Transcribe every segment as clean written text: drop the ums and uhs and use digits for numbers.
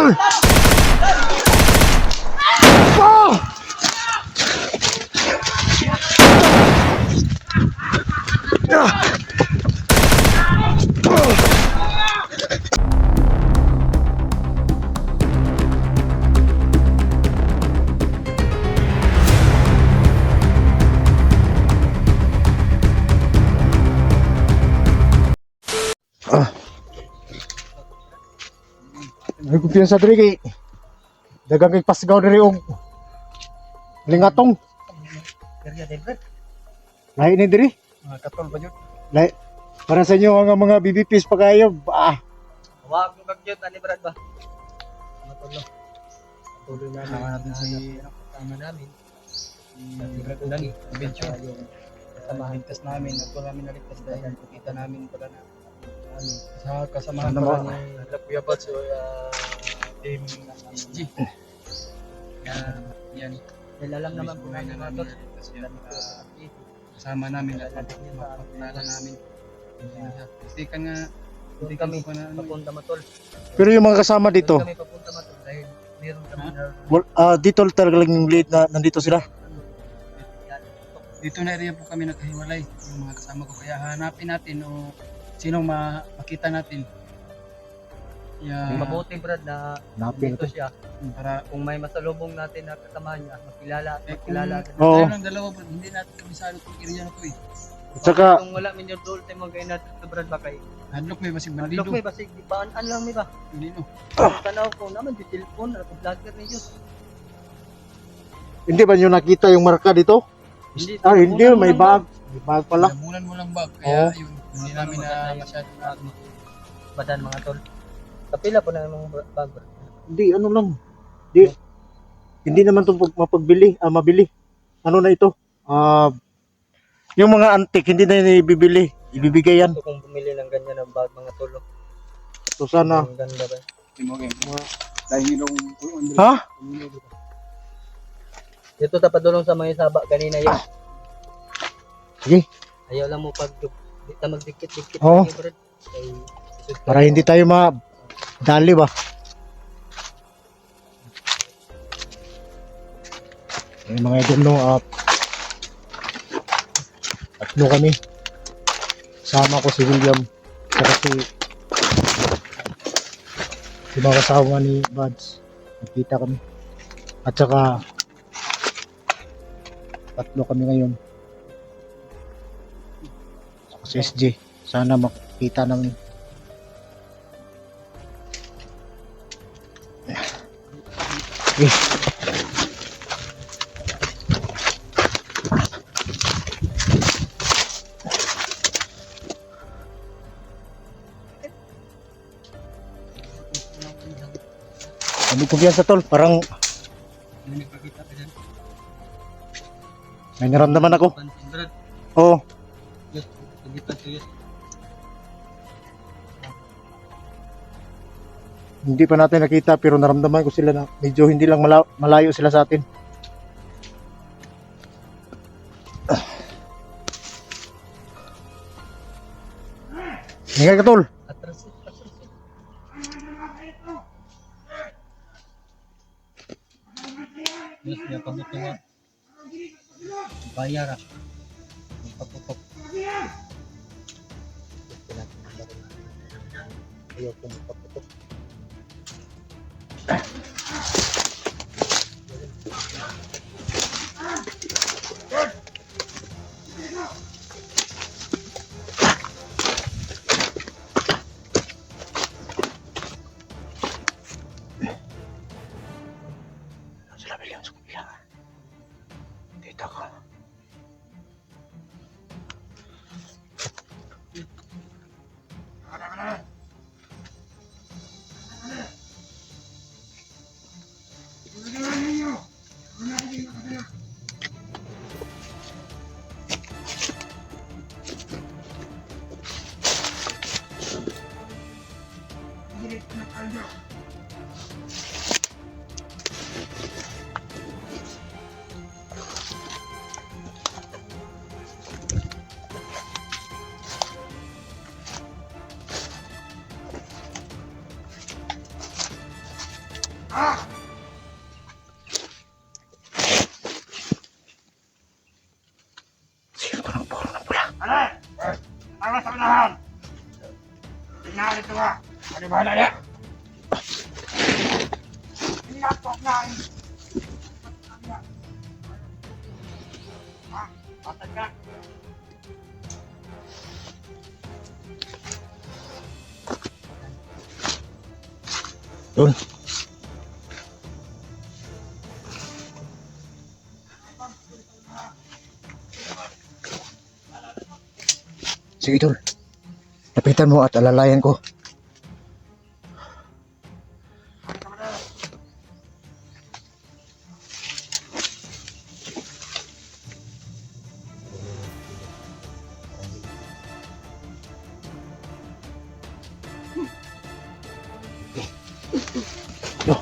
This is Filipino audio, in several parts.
tol! Oh! May kumpiyansa diri kay dagang kay pasgaw diri og lingatong. Area Denver. Lahi ni diri. Katol ba yun? Lahi para sa inyo ang mga BBPs pa kayo. Huwag mo kagyot, ani Brad ba? Matulog. Tuloy na naman natin si kasama namin. Dani, adventure. Kasama ligtas namin, at wala namin naligtas dahil kita namin pala na sa kasamahan pala ni Kuya Bats o Team SG. Yan. Dahil alam naman po namin mga tol. Kasama namin at mapapakilala namin. Kasi ka nga, hindi kami papunta matol. Pero yung mga kasama dito, kami papunta matol dahil meron kami na dito talaga lang yung late na nandito sila. dito na area po kami nakahiwalay yung mga kasama ko, kaya hanapin natin o sino makita natin. Mabuti Brad na dito siya para kung may masalubong natin na kasama niya, makilala. Oo. Tayo lang dalawa Brad, hindi natin kabisado itong area na to eh. At saka kung wala min yung dool tayo mag-gain natin ito Brad ba kay Hadlok may basig bandido. Hadlok may basig, di ba? An lang may ba? Hindi no. Tanaw ko naman di telepon, ako vlogger ninyo. hindi ba nyo nakita yung marka dito? Hindi, may bag. May bag pala. Nabunan mo lang bag, kaya Oo. yun, hindi namin na masyado na badan mga tol. Kapila po na yung mga bag Brad. Hindi, ano lang. Hindi naman ito mapabili, mabili. Ano na ito? Yung mga antik, hindi na yun ibibili. Ibibigay yan. Gusto kong bumili ng ganyan ng bag mga tol. So sana. Ang ganda ba? dahil yung Ha? Dito tapadulong sa mga saba kanina yun. Sige. Ayaw lang mo pag di ta magdikit-dikit Oo. Brad. Para hindi tayo dali ba? Yung mga idol no, tatlo kami. Sama ko si William, saka si mga kasama ni Buds. Nakita kami. At saka tatlo kami ngayon. Saka si SG. Sana makita namin. Okay. Hindi ko biyan sa tol, parang may naramdaman ako. Oo. Hindi pa natin nakita pero naramdaman ko sila na medyo hindi lang malayo sila sa atin. Hinga ka tol. Yes, ya pamutuwa. Bayar. Paputok. Ayaw ko paputok. Sila William sa kabila. Dito ako. Sino ko ng puro ng pula? Para sa unahan. Tingnan ito ba? Ano ba na yan? Inatok na. Patag ka. Tol. Sige, Tol. Lapitan mo at alalayan ko. Yo.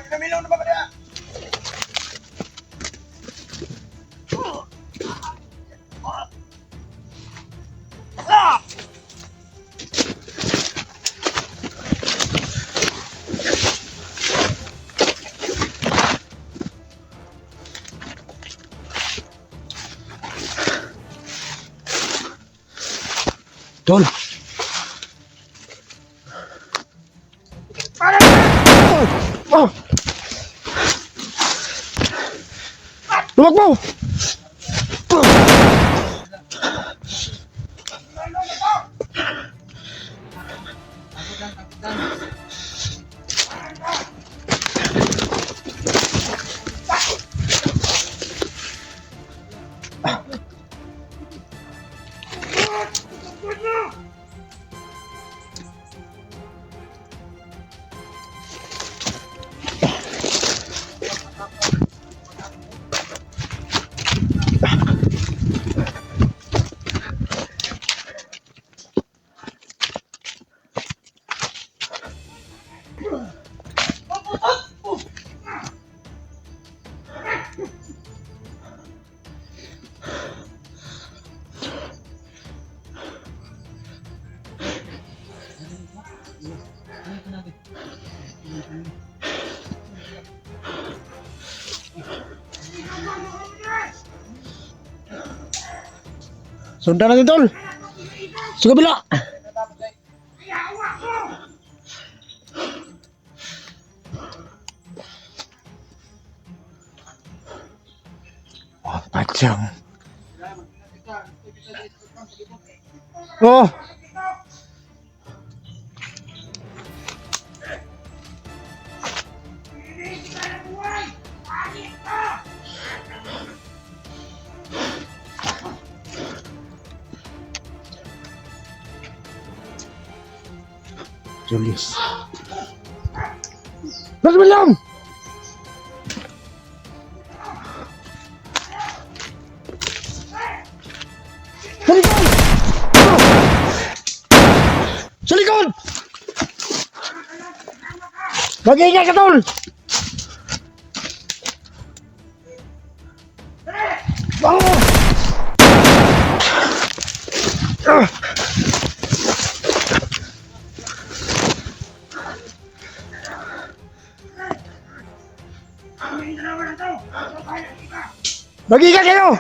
Namilaw na ba kaya? Tol. Oh. Tumakbo! Sundan natin, Tol. Sa kabila. Oh, pacang. Oh. Julius. Mas belum. Sa likod! Mag-iingat ka, Tol! Oh! Mag-iingat kayo!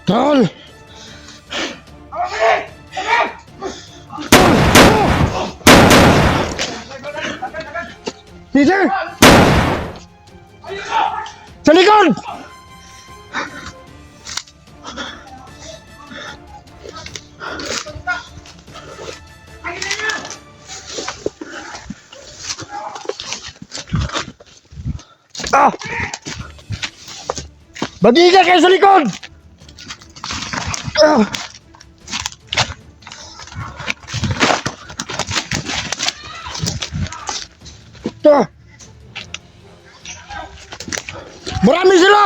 Tol! Peter! Sa likod! Ah! Mag-iingat kayo sa likod! Ah! Ah! Marami sila!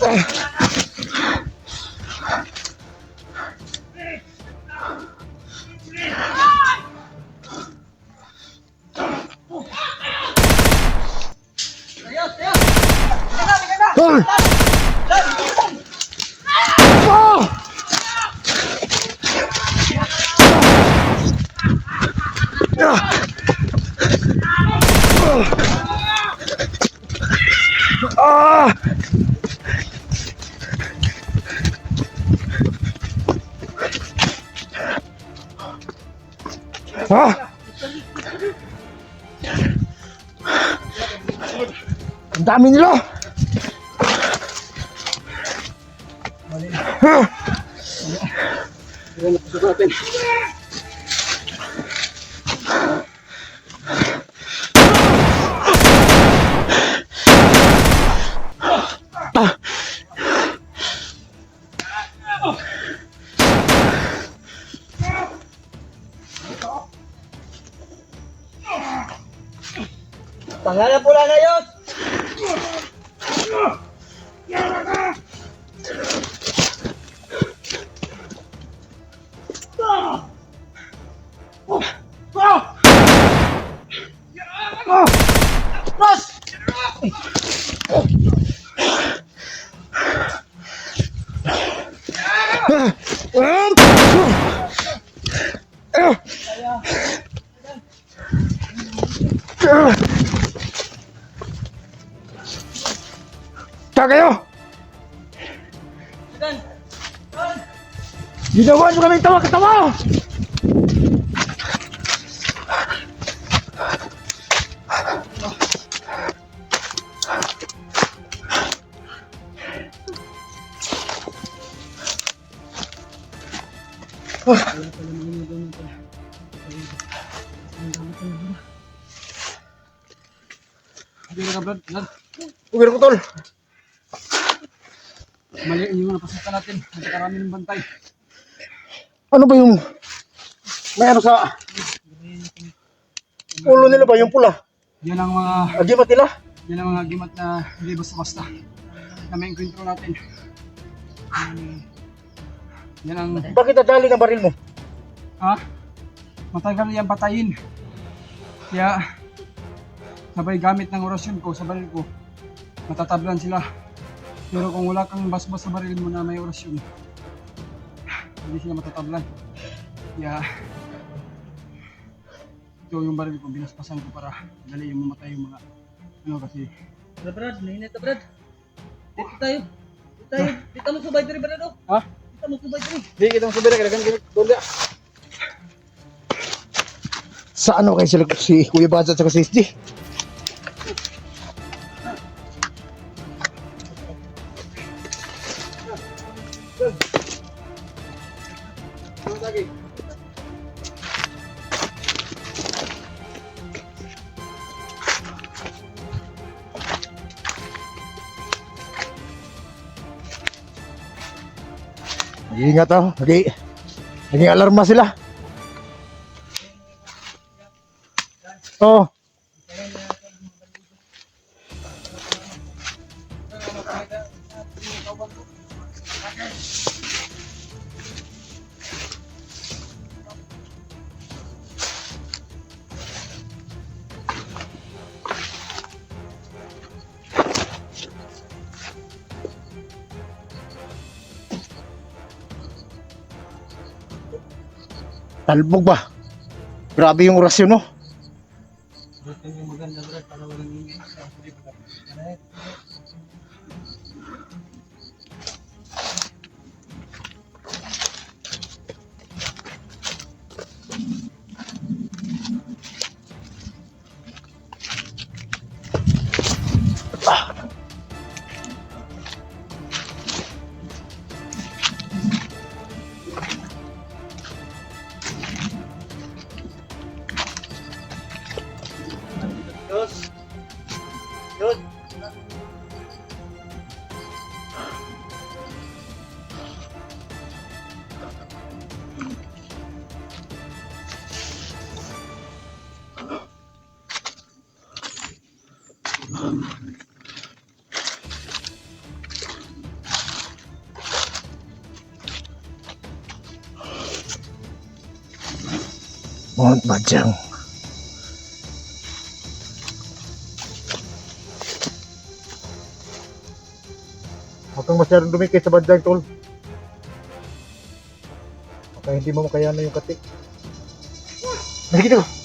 Ah! Hoy! Ah! Ah! Ah! Ang dami nila! Ah! Pangalan pula ngayon! Saan kayo? Ginawa nyo kami tawa-katawa! Hindi ka, Brad. Uwir ko, tol. Mali yung mga pasukan natin. Nagkarami ng bantay. Ano ba yung... May ano sa... Ulo nila ba yung pula? Yan ang mga Agimat nila? yan ang mga gimat na hindi basta-basta na may enkwentro natin. Yan ang Bakit nadali ng baril mo? matagal yan patayin. Kaya sabay gamit ng orasyon ko sa baril ko, matatablan sila. Pero kung wala kang basbas sa baril mo na may orasyon, hindi sila matatablan. Kaya ito yung baril ko, binaspasan ko para dali yung mamatay yung mga ano kasi. Brad, nainit na Brad. Dito tayo. Dito tayo. Dito mo subay diri Brad. Ha? Dito mo subay diri. Di kita subira kailangan gamit tulya. Sa ano kayo sila si Kuya Baza at si SD? Ingat oh, naging alarma sila. Oh. Talbog ba? Grabe yung orasyon mo. Dito yung maganda Brad para walang ingay. Yun. Yun. Mount Bajang. Huwag kang masyadong dumikit sa Bajang, tol. Baka hindi mo makayanan yung katik. Nakikita ko.